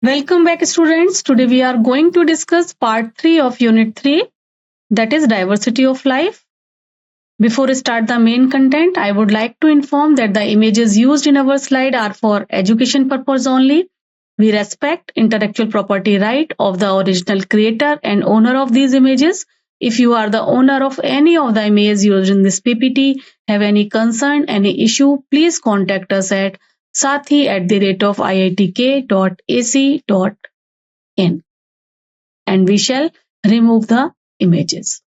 Welcome back, students. Today we are going to discuss part 3 of unit 3, that is diversity of life. Before we start the main content, I would like to inform that the images used in our slide are for education purpose only. We respect intellectual property right of the original creator and owner of these images. If you are the owner of any of the images used in this PPT, have any concern, any issue, please contact us at sathee@iitk.ac.in and we shall remove the images.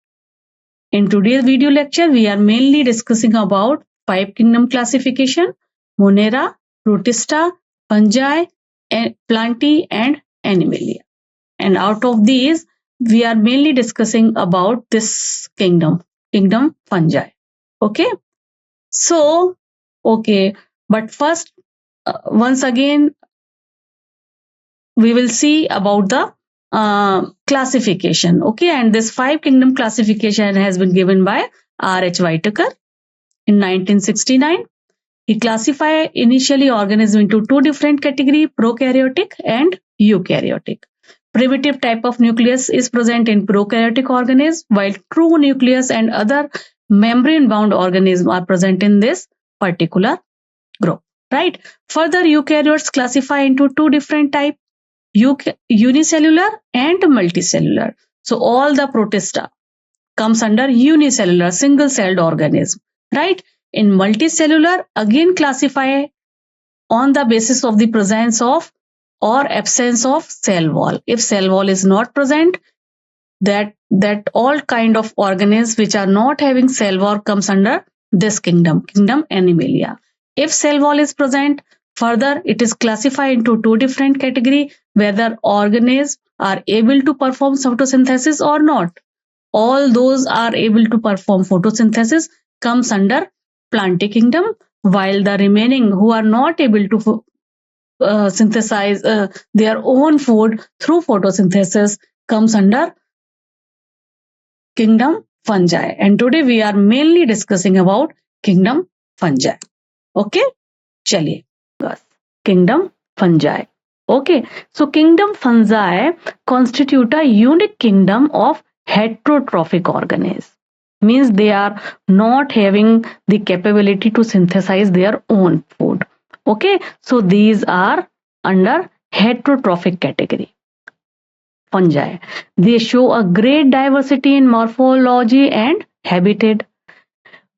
In today's video lecture, we are mainly discussing about 5 kingdom classification: Monera, Protista, fungi, plantae and animalia. And out of these, we are mainly discussing about this kingdom fungi. Okay. So, but first, once again, we will see about the classification. Okay, and this 5 kingdom classification has been given by R.H. Whitaker in 1969. He classified initially organisms into 2 different categories, prokaryotic and eukaryotic. Primitive type of nucleus is present in prokaryotic organisms, while true nucleus and other membrane-bound organisms are present in this particular group. Right. Further, eukaryotes classify into 2 different types, unicellular and multicellular. So all the protista comes under unicellular, single-celled organism. Right. In multicellular, again classify on the basis of the presence of or absence of cell wall. If cell wall is not present, that all kind of organisms which are not having cell wall comes under this kingdom Animalia. If cell wall is present, further it is classified into 2 different categories, whether organisms are able to perform photosynthesis or not. All those are able to perform photosynthesis comes under plantae kingdom, while the remaining who are not able to synthesize their own food through photosynthesis comes under kingdom fungi. And today we are mainly discussing about kingdom fungi. Okay, chaliye, kingdom fungi. Okay, so kingdom fungi constitute a unique kingdom of heterotrophic organisms. Means they are not having the capability to synthesize their own food. Okay, so these are under heterotrophic category. Fungi. They show a great diversity in morphology and habitat.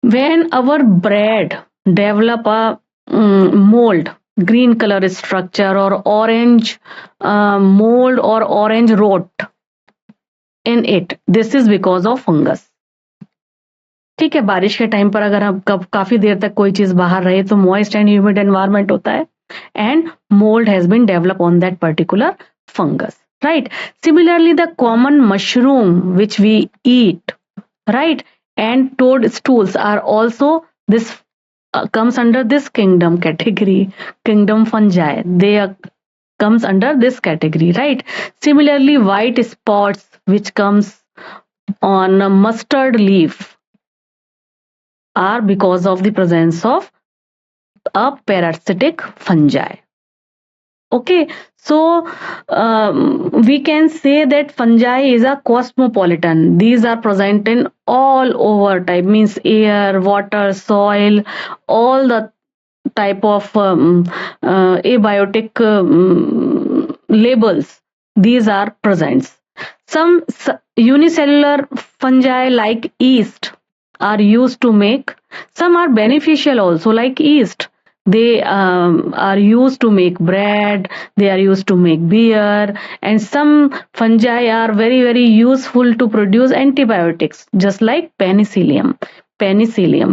When our bread develop a mold, green color structure or orange mold or orange rot in it, this is because of fungus. ठीक है, बारिश के time पर अगर हम काफी देर तक कोई चीज बाहर रहे तो मॉइस्ट एंड ह्यूमिड एनवायरनमेंट होता है and mold has been developed on that particular fungus. Right. Similarly, the common mushroom which we eat, right, and toadstools are also this comes under this kingdom category, kingdom fungi. They comes under this category, right. Similarly, white spots which comes on a mustard leaf are because of the presence of a parasitic fungi. Okay, so we can say that fungi is a cosmopolitan. These are present in all over type, means air, water, soil, all the type of abiotic labels. These are present. Some unicellular fungi like yeast are used to make. Some are beneficial also, like yeast. They are used to make bread, they are used to make beer, and some fungi are very, very useful to produce antibiotics, just like penicillium. Penicillium.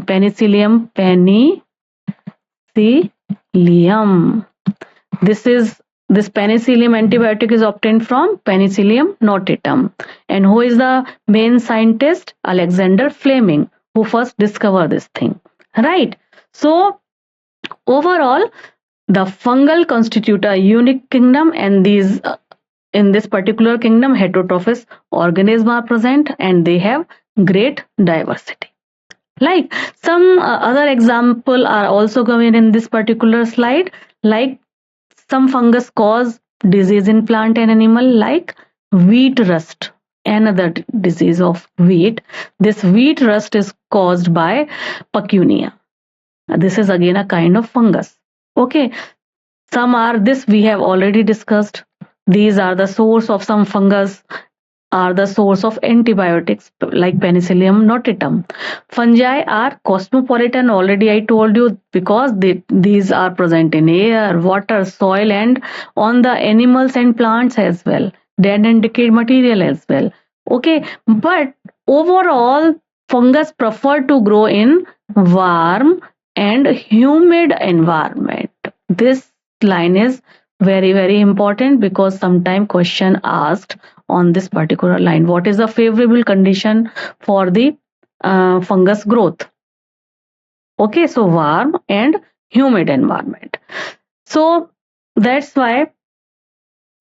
This penicillium antibiotic is obtained from Penicillium notatum. And who is the main scientist? Alexander Fleming, who first discovered this thing. Right. So overall, the fungal constitute a unique kingdom, and these in this particular kingdom heterotrophic organisms are present and they have great diversity. Like some other example are also given in this particular slide, like some fungus cause disease in plant and animal like wheat rust, another disease of wheat. This wheat rust is caused by pecunia. This is again a kind of fungus. Okay, some are this we have already discussed. These are the source of some fungus, are the source of antibiotics like Penicillium notatum. Fungi are cosmopolitan, already I told you, because these are present in air, water, soil, and on the animals and plants as well, dead and decayed material as well. Okay, but overall, fungus prefer to grow in warm and humid environment. This line is very important because sometime question asked on this particular line, what is the favorable condition for the fungus growth? Okay, so warm and humid environment. So that's why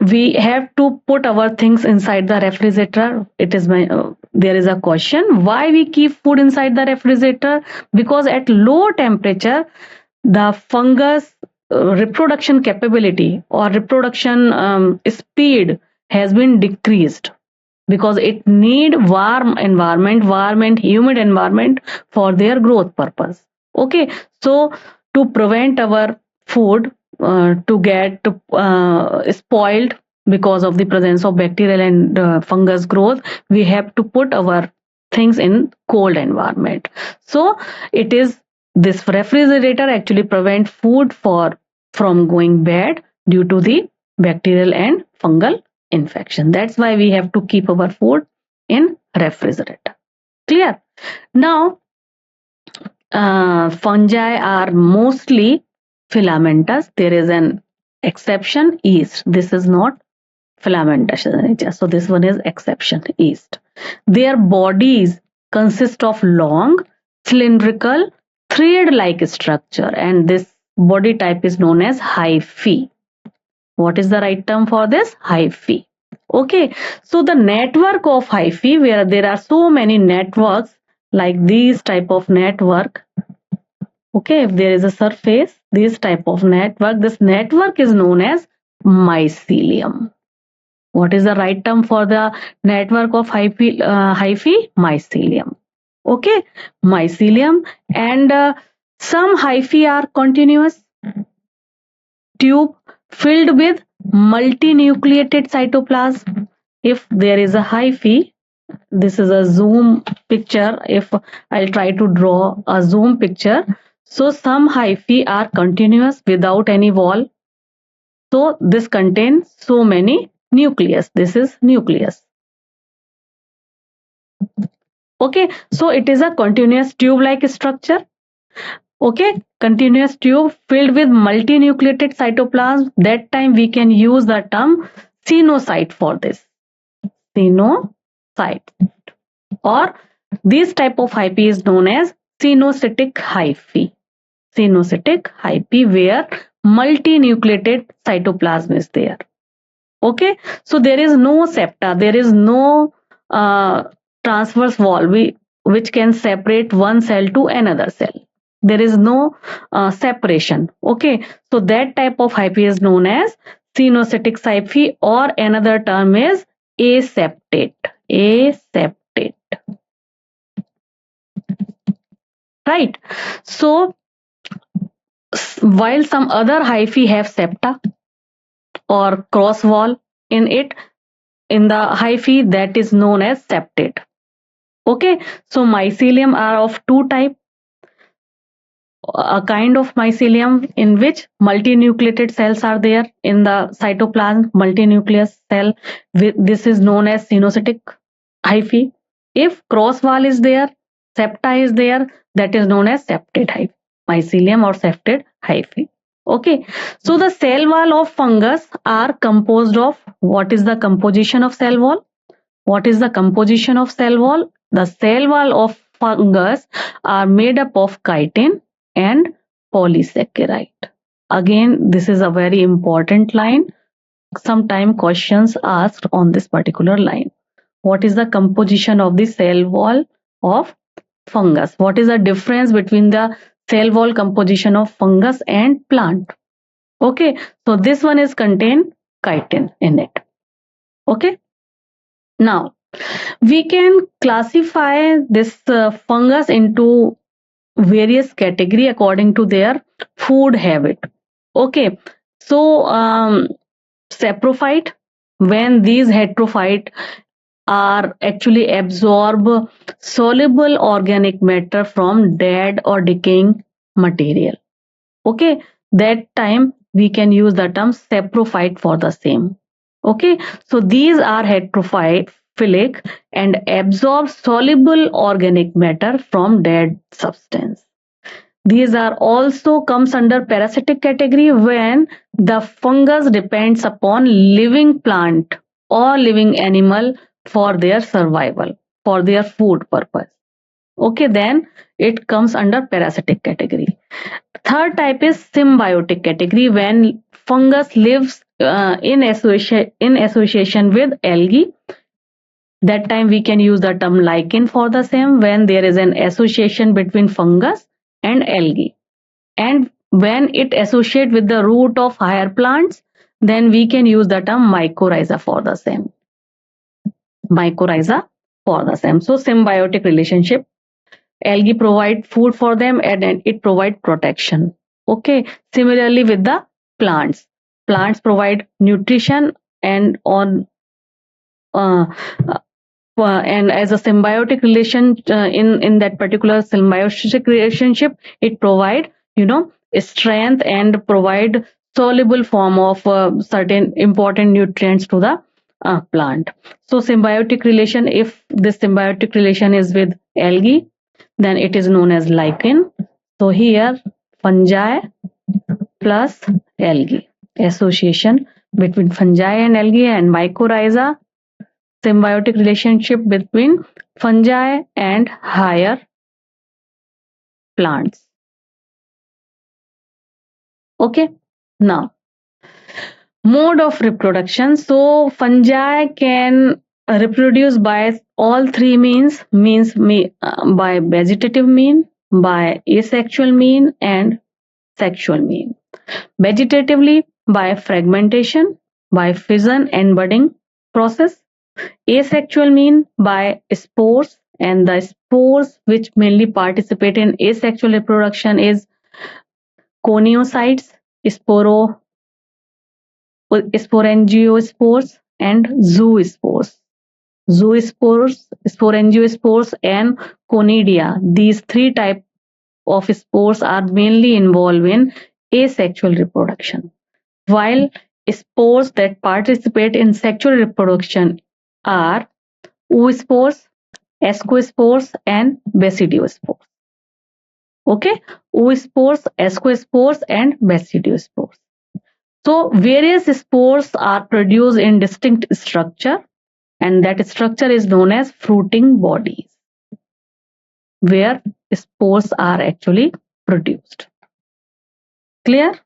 we have to put our things inside the refrigerator. It is there is a question why we keep food inside the refrigerator, because at low temperature the fungus reproduction capability or reproduction speed has been decreased, because it need warm environment, warm and humid environment for their growth purpose. Okay, so to prevent our food to get spoiled because of the presence of bacterial and fungus growth, we have to put our things in cold environment. So it is this refrigerator actually prevent food from going bad due to the bacterial and fungal infection. That's why we have to keep our food in refrigerator. Clear? Now, fungi are mostly filamentous. There is an exception, yeast. This is not filamentous in nature. So this one is exception, yeast. Their bodies consist of long, cylindrical, thread-like structure, and this body type is known as hyphae. What is the right term for this? Hyphae. Okay, so the network of hyphae, where there are so many networks like these type of network. Okay, if there is a surface, this type of network, this network is known as mycelium. What is the right term for the network of hyphae? Mycelium. Okay, mycelium, and some hyphae are continuous tube filled with multinucleated cytoplasm. If there is a hyphae, this is a zoom picture. If I'll try to draw a zoom picture, so some hyphae are continuous without any wall. So this contains so many nucleus. This is nucleus. Okay, so it is a continuous tube-like structure. Okay, continuous tube filled with multinucleated cytoplasm. That time we can use the term cenocyte for this. Cenocyte. Or this type of hyphae is known as cenocytic hyphae. Cenocytic hyphae, where multinucleated cytoplasm is there. Okay, so there is no septa, there is no transverse wall which can separate one cell to another cell. There is no separation. Okay, so that type of hyphae is known as cenocytic hyphae, or another term is aseptate. Aseptate. Right. So while some other hyphae have septa or cross wall in it, in the hyphae that is known as septate. Okay, so mycelium are of two types. A kind of mycelium in which multinucleated cells are there in the cytoplasm, multinucleus cell. This is known as cenocytic hyphae. If cross wall is there, septa is there, that is known as septate hyphae, mycelium or septate hyphae. Okay, so the cell wall of fungus are composed of, what is the composition of cell wall? What is the composition of cell wall? The cell wall of fungus are made up of chitin and polysaccharide. Again, this is a very important line. Sometime questions asked on this particular line. What is the composition of the cell wall of fungus? What is the difference between the cell wall composition of fungus and plant? Okay, so this one is contain chitin in it. Okay. Now we can classify this fungus into various category according to their food habit. Okay, so saprophyte, when these heterophyte are actually absorb soluble organic matter from dead or decaying material. Okay, that time we can use the term saprophyte for the same. Okay, so these are heterophilic and absorb soluble organic matter from dead substance. These are also comes under parasitic category when the fungus depends upon living plant or living animal for their survival, for their food purpose. Okay, then it comes under parasitic category. Third type is symbiotic category when fungus lives in association with algae. That time we can use the term lichen for the same when there is an association between fungus and algae. And when it associate with the root of higher plants, then we can use the term mycorrhiza for the same. Mycorrhiza for the same. So symbiotic relationship. Algae provide food for them and it provide protection. Okay. Similarly with the plants. Plants provide nutrition and on and as a symbiotic relation in that particular symbiotic relationship, it provide strength and provide soluble form of certain important nutrients to the plant. So symbiotic relation, if this symbiotic relation is with algae, then it is known as lichen. So here fungi plus algae, association between fungi and algae, and mycorrhiza, symbiotic relationship between fungi and higher plants. Okay, now mode of reproduction. So fungi can reproduce by all three means by vegetative mean, by asexual mean, and sexual mean. Vegetatively by fragmentation, by fission and budding process. Asexual mean by spores, and the spores which mainly participate in asexual reproduction is coniocytes, sporangiospores, and zoospores. Zoospores, sporangiospores, and conidia. These three types of spores are mainly involved in asexual reproduction, while spores that participate in sexual reproduction are oospores, ascospores, and basidiospores. Okay, oospores, ascospores, and basidiospores. So various spores are produced in distinct structure, and that structure is known as fruiting bodies, where spores are actually produced. Clear?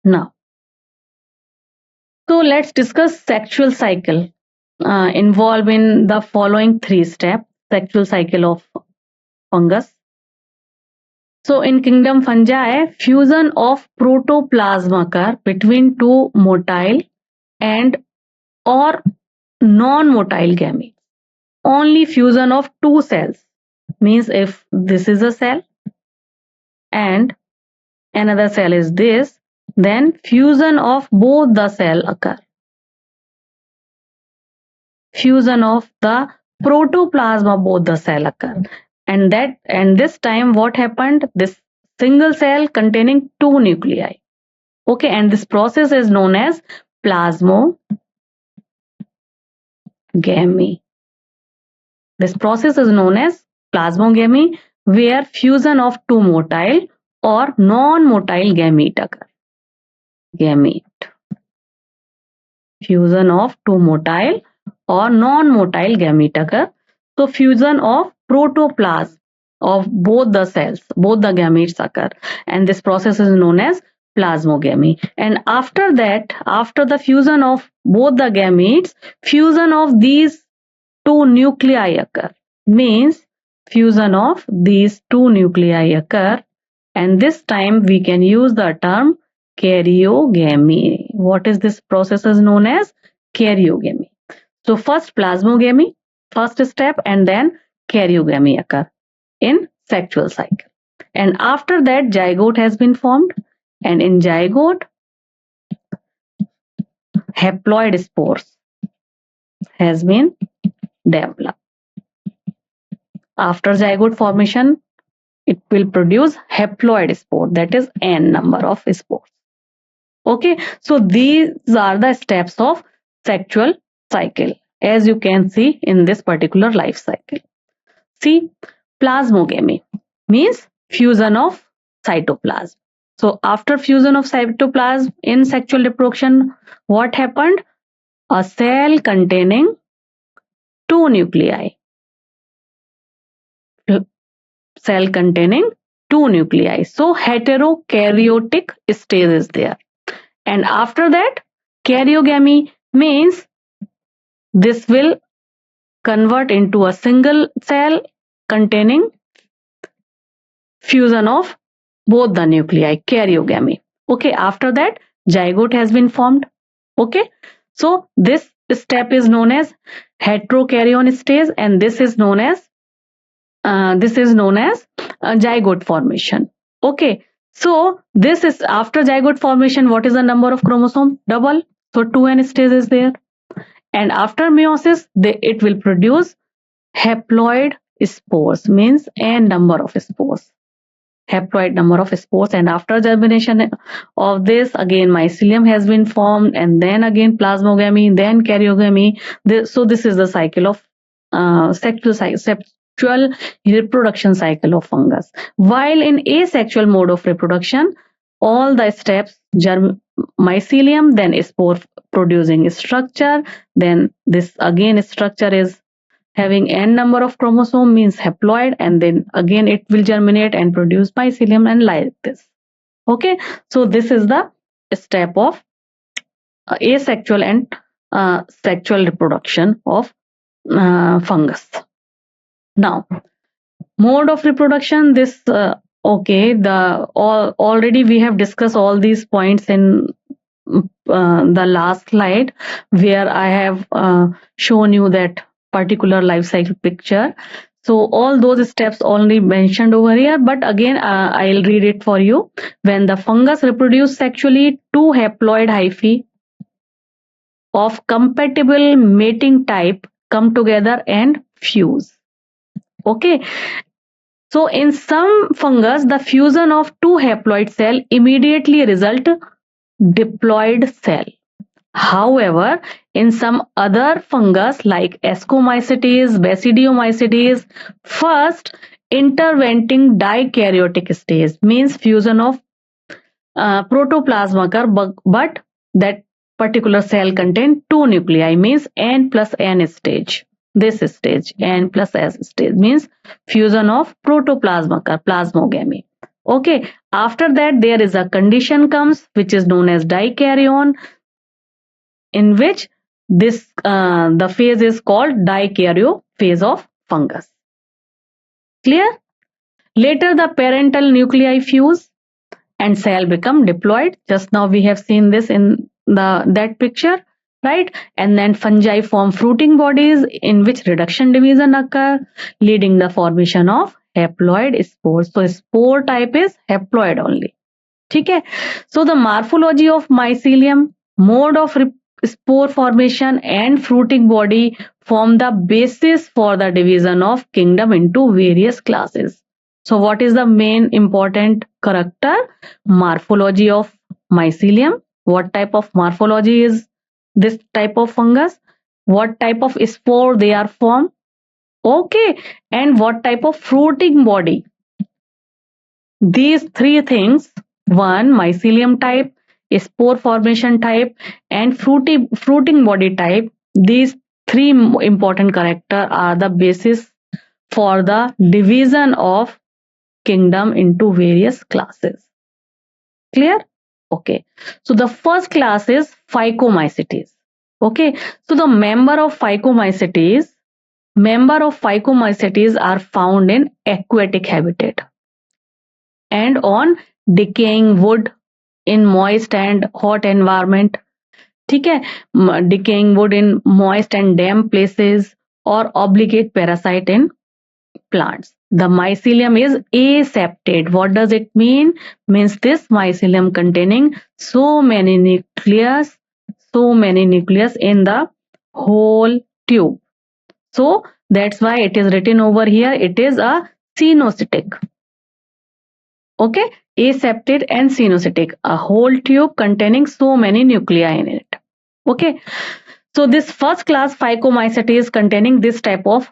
Now, so let's discuss sexual cycle involved in the following three steps. Sexual cycle of fungus. So in kingdom fungi, fusion of protoplasm occur between two motile and or non-motile gametes. Only fusion of two cells, means if this is a cell and another cell is this, then fusion of both the cell occur. Fusion of the protoplasm of both the cell occur. And this time what happened? This single cell containing two nuclei. Okay, and this process is known as plasmogamy. This process is known as plasmogamy, where fusion of two motile or non-motile gamete occur. Gamete. Fusion of two motile or non-motile gamete occur. So fusion of protoplasm of both the cells, both the gametes occur, and this process is known as plasmogamy. And after that, after the fusion of both the gametes, fusion of these two nuclei occur. Means fusion of these two nuclei occur, and this time we can use the term karyogamy. What is this process is known as? Karyogamy. So first plasmogamy, first step, and then karyogamy occur in sexual cycle. And after that, zygote has been formed, and in zygote, haploid spores has been developed. After zygote formation, it will produce haploid spore, that is n number of spores. Okay, so these are the steps of sexual cycle, as you can see in this particular life cycle. See, plasmogamy means fusion of cytoplasm. So after fusion of cytoplasm in sexual reproduction, what happened? A cell containing two nuclei. Cell containing two nuclei. So heterokaryotic stage is there. And after that, karyogamy means this will convert into a single cell containing fusion of both the nuclei, karyogamy. Okay, after that, zygote has been formed. Okay, so this step is known as heterokaryon stage, and this is known as zygote formation. Okay, so this is after zygote formation. What is the number of chromosome? Double. So 2n stage is there. And after meiosis, it will produce haploid spores, means n number of spores. Haploid number of spores. And after germination of this, again mycelium has been formed, and then again plasmogamy, then karyogamy. So this is the cycle of sexual reproduction cycle of fungus. While in asexual mode of reproduction, all the steps, mycelium, then spore producing structure, then this again structure is having n number of chromosome, means haploid, and then again it will germinate and produce mycelium, and like this. Okay, so this is the step of asexual and sexual reproduction of fungus. Now, mode of reproduction, this already we have discussed all these points in the last slide, where I have shown you that particular life cycle picture. So all those steps only mentioned over here, but again I'll read it for you. When the fungus reproduce sexually, two haploid hyphae of compatible mating type come together and fuse. Okay, so in some fungus, the fusion of two haploid cell immediately result diploid cell. However, in some other fungus like Ascomycetes, Basidiomycetes, first interventing dikaryotic stage, means fusion of protoplasm occur, but that particular cell contain two nuclei, means n plus n stage. This stage, n plus s stage, means fusion of protoplasm occur, plasmogamy. Okay, after that there is a condition comes which is known as dikaryon, in which this the phase is called dikaryo phase of fungus. Clear? Later the parental nuclei fuse and cell become diploid. Just now we have seen this in that picture, right? And then fungi form fruiting bodies in which reduction division occur, leading the formation of haploid spores. So spore type is haploid only. Okay? So the morphology of mycelium, mode of spore formation, and fruiting body form the basis for the division of kingdom into various classes. So what is the main important character? Morphology of mycelium. What type of morphology is this type of fungus? What type of spore they are formed? Okay, and what type of fruiting body? These three things: one, mycelium type, spore formation type, and fruiting body type. These three important characters are the basis for the division of kingdom into various classes. Clear? Okay. So the first class is Phycomycetes. Okay. So the member of Phycomycetes are found in aquatic habitat and on decaying wood in moist and hot environment. ठीक है, decaying wood in moist and damp places or obligate parasite in plants. The mycelium is aseptate. What does it mean? Means this mycelium containing so many nucleus in the whole tube. So that's why it is written over here, it is a cenocytic. Okay, aseptate and cenocytic, a whole tube containing so many nuclei in it. Okay, so this first class Phycomycetes containing this type of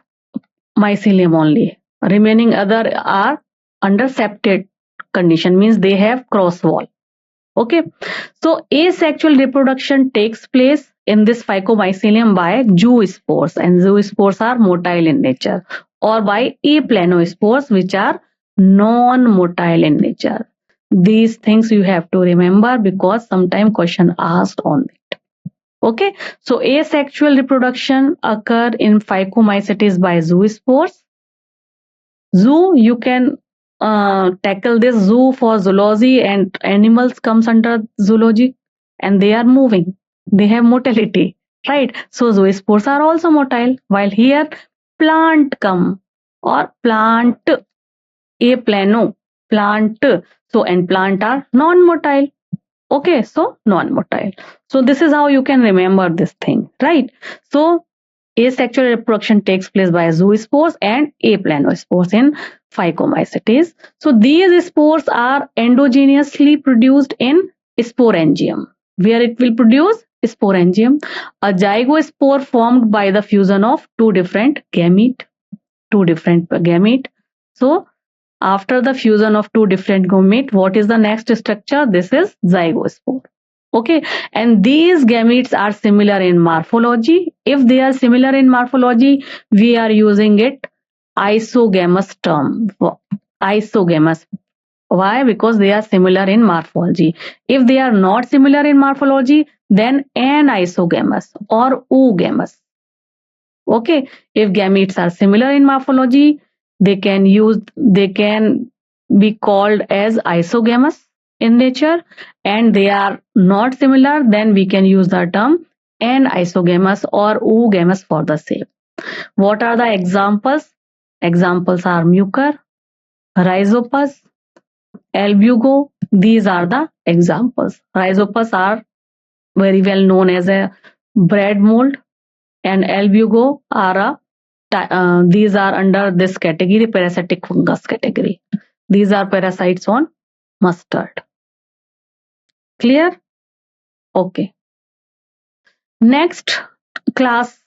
mycelium only. Remaining other are under septate condition, means they have cross wall. Okay, so asexual reproduction takes place in this Phycomycelium by zoospores, and zoospores are motile in nature, or by aplanospores, which are non-motile in nature. These things you have to remember because sometime question asked on it. Okay, so asexual reproduction occur in Phycomycetes by zoospores. Zoo, you can tackle this. Zoo for zoology, and animals comes under zoology, and they are moving, they have motility, right? So zoospores are also motile, while here plant come, or plant, aplano, plant, so and plant are non-motile. Okay, so non-motile. So this is how you can remember this thing, right? So asexual reproduction takes place by zoospores and aplanospores in Phycomycetes. So these spores are endogenously produced in sporangium, where it will produce sporangium, a zygospore formed by the fusion of two different gamete. So after the fusion of two different gamete, what is the next structure? This is zygospore. Okay, and these gametes are similar in morphology. If they are similar in morphology, we are using it isogamous term. Isogamous. Why? Because they are similar in morphology. If they are not similar in morphology, then anisogamous or oogamous. Okay, if gametes are similar in morphology, they can be called as isogamous in nature, and they are not similar, then we can use the term anisogamous or oogamous for the same. What are the examples? Examples are mucor, rhizopus, albugo. These are the examples. Rhizopus are very well known as a bread mold, and albugo are these are under this category, parasitic fungus category. These are parasites on mustard. Clear? Okay. Next class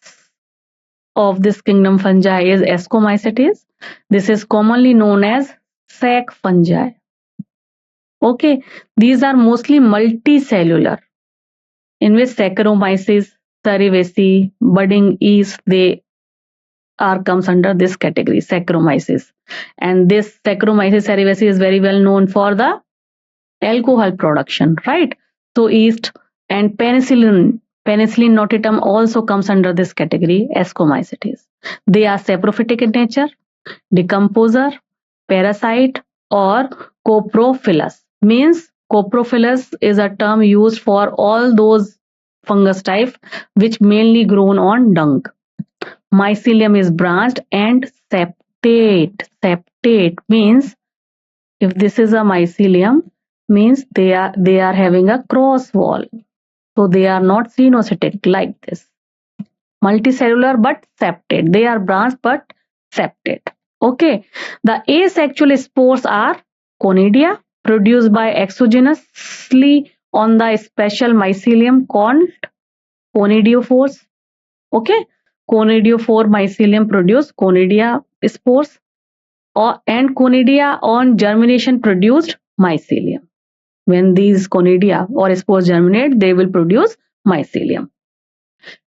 of this kingdom fungi is Ascomycetes. This is commonly known as sac fungi. Okay, these are mostly multicellular, in which Saccharomyces cerevisiae, budding yeast, they are comes under this category, Saccharomyces. And this Saccharomyces cerevisiae is very well known for the alcohol production, right? So yeast and penicillin notatum also comes under this category, Ascomycetes. They are saprophytic in nature, decomposer, parasite, or coprophilous. Means coprophilous is a term used for all those fungus type which mainly grown on dung. Mycelium is branched and septate. Septate means if this is a mycelium, means they are having a cross wall. So they are not cenocytic like this. Multicellular but septate. They are branched but septate. Okay. The asexual spores are conidia, produced by exogenously on the special mycelium called conidiophores. Okay. Conidiophore mycelium produce conidia spores, and conidia on germination produced mycelium. When these conidia or spores germinate, they will produce mycelium.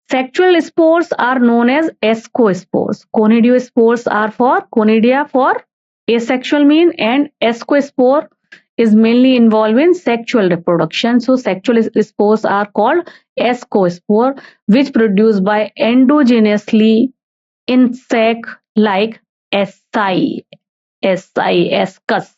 Sexual spores are known as ascospores. Conidiospores are for conidia for asexual mean, and ascospore is mainly involved in sexual reproduction. So sexual spores are called ascospore, which produced by endogenously insect like asci, ascus.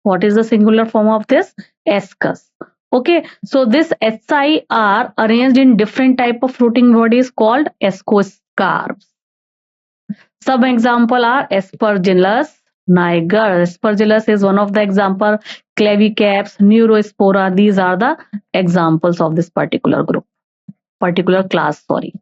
What is the singular form of this? Ascus. Okay, so this SI are arranged in different type of fruiting bodies called ascoscarps. Some example are Aspergillus niger. Aspergillus is one of the example. Clavicaps, Neurospora. These are the examples of this particular group, particular class. Sorry.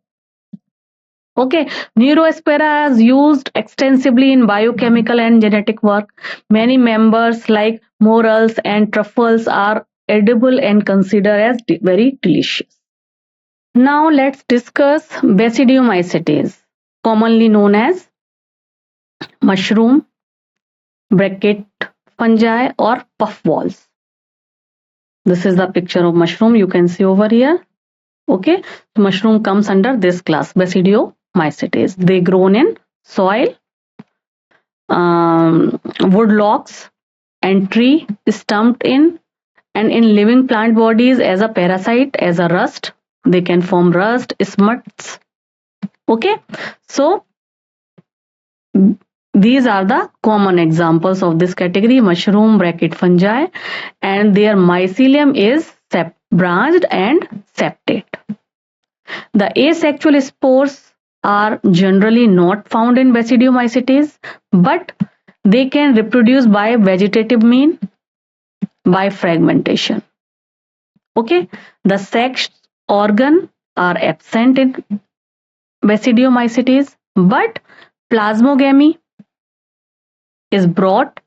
Okay, Neurospora is used extensively in biochemical and genetic work. Many members like morels and truffles are edible and considered as very delicious. Now let's discuss Basidiomycetes, commonly known as mushroom, bracket fungi or puffballs. This is the picture of mushroom you can see over here. Okay, mushroom comes under this class, Basidiomycetes. They grown in soil, wood logs and tree stumped in, and in living plant bodies as a parasite, as a rust. They can form rust, smuts. Okay, so these are the common examples of this category, mushroom, bracket fungi, and their mycelium is branched and septate. The asexual spores are generally not found in Basidiomycetes, but they can reproduce by vegetative mean, by fragmentation. Okay, the sex organ are absent in Basidiomycetes, but plasmogamy is brought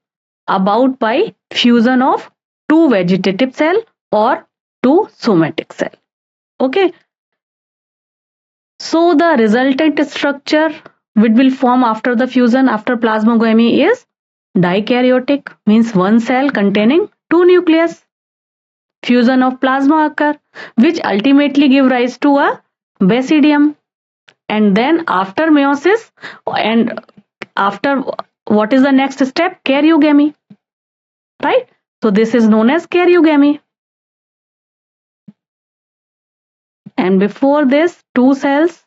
about by fusion of two vegetative cell or two somatic cell. Okay, so the resultant structure which will form after the fusion, after plasmogamy, is dikaryotic, means one cell containing two nucleus. Fusion of plasma occur, which ultimately give rise to a basidium. And then after meiosis, and after, what is the next step? Karyogamy, right? So this is known as karyogamy. And before this, two cells,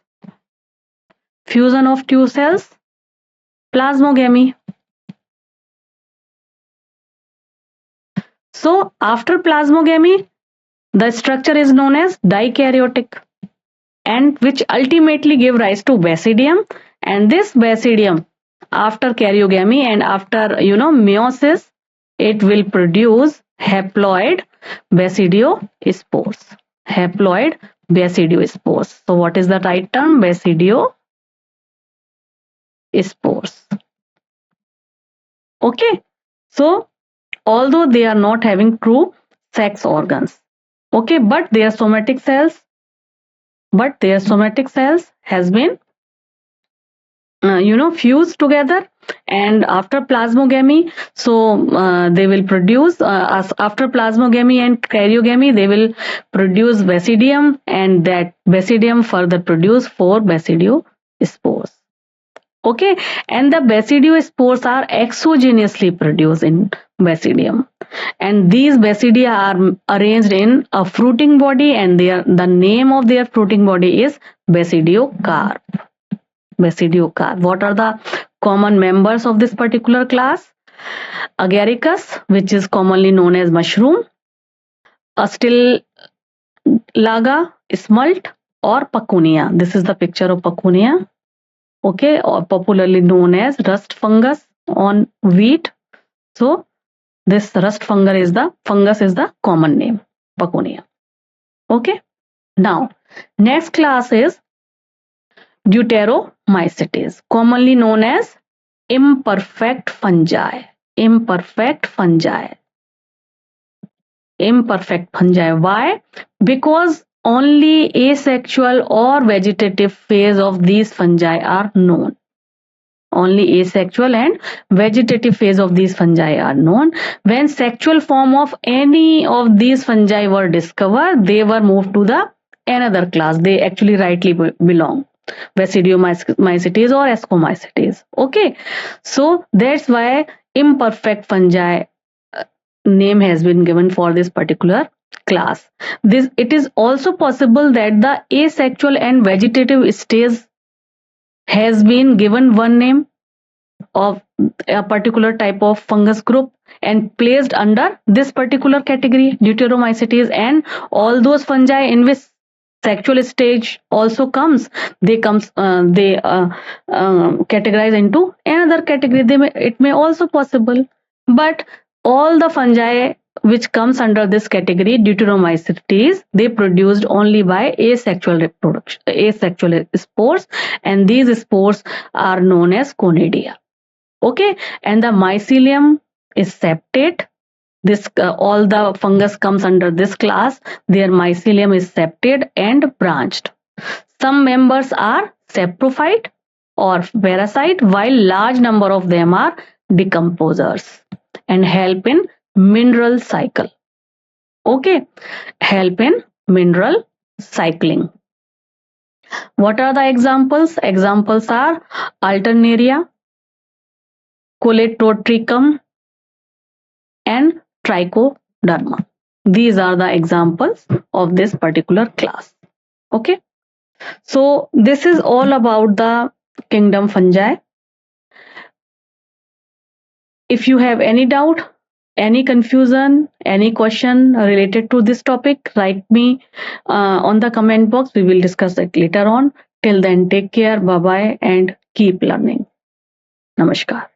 fusion of two cells, plasmogamy. So after plasmogamy, the structure is known as dikaryotic, and which ultimately give rise to basidium. And this basidium, after karyogamy and after meiosis, it will produce haploid basidiospores. Haploid basidiospores. So what is the right term? Basidiospores. Okay, so although they are not having true sex organs, okay, but their somatic cells has been fused together, and after plasmogamy, so they will produce after plasmogamy and karyogamy, they will produce basidium, and that basidium further produce 4 basidiospores. Okay, and the basidiospores are exogenously produced in basidium, and these basidia are arranged in a fruiting body, and the name of their fruiting body is basidiocarp. Basidiocarp. What are the common members of this particular class? Agaricus, which is commonly known as mushroom, Astillaga, smalt, or Pecunia. This is the picture of Pecunia. Okay, or popularly known as rust fungus on wheat. So this rust fungus is the common name, Pecunia. Okay, now next class is Deuteromycetes, commonly known as imperfect fungi. Imperfect fungi. Why? Because only asexual or vegetative phase of these fungi are known. Only asexual and vegetative phase of these fungi are known. When sexual form of any of these fungi were discovered, they were moved to the another class. They actually rightly belong. Basidiomycetes or Ascomycetes. Okay, so that's why imperfect fungi name has been given for this particular class. It is also possible that the asexual and vegetative stage has been given one name of a particular type of fungus group, and placed under this particular category, Deuteromycetes, and all those fungi in which sexual stage also comes, they categorize into another category. It may also possible, but all the fungi which comes under this category, Deuteromycetes, they produced only by asexual reproduction, asexual spores, and these spores are known as conidia. Okay, and the mycelium is septate. This all the fungus comes under this class. Their mycelium is septate and branched. Some members are saprophyte or parasite, while large number of them are decomposers and help in mineral cycle. Okay, help in mineral cycling. What are the examples? Examples are Alternaria, Coleotrichum, and Trichoderma. These are the examples of this particular class. Okay, so this is all about the kingdom fungi. If you have any doubt, any confusion, any question related to this topic, write me on the comment box. We will discuss it later on. Till then, take care, bye bye, and keep learning. Namaskar.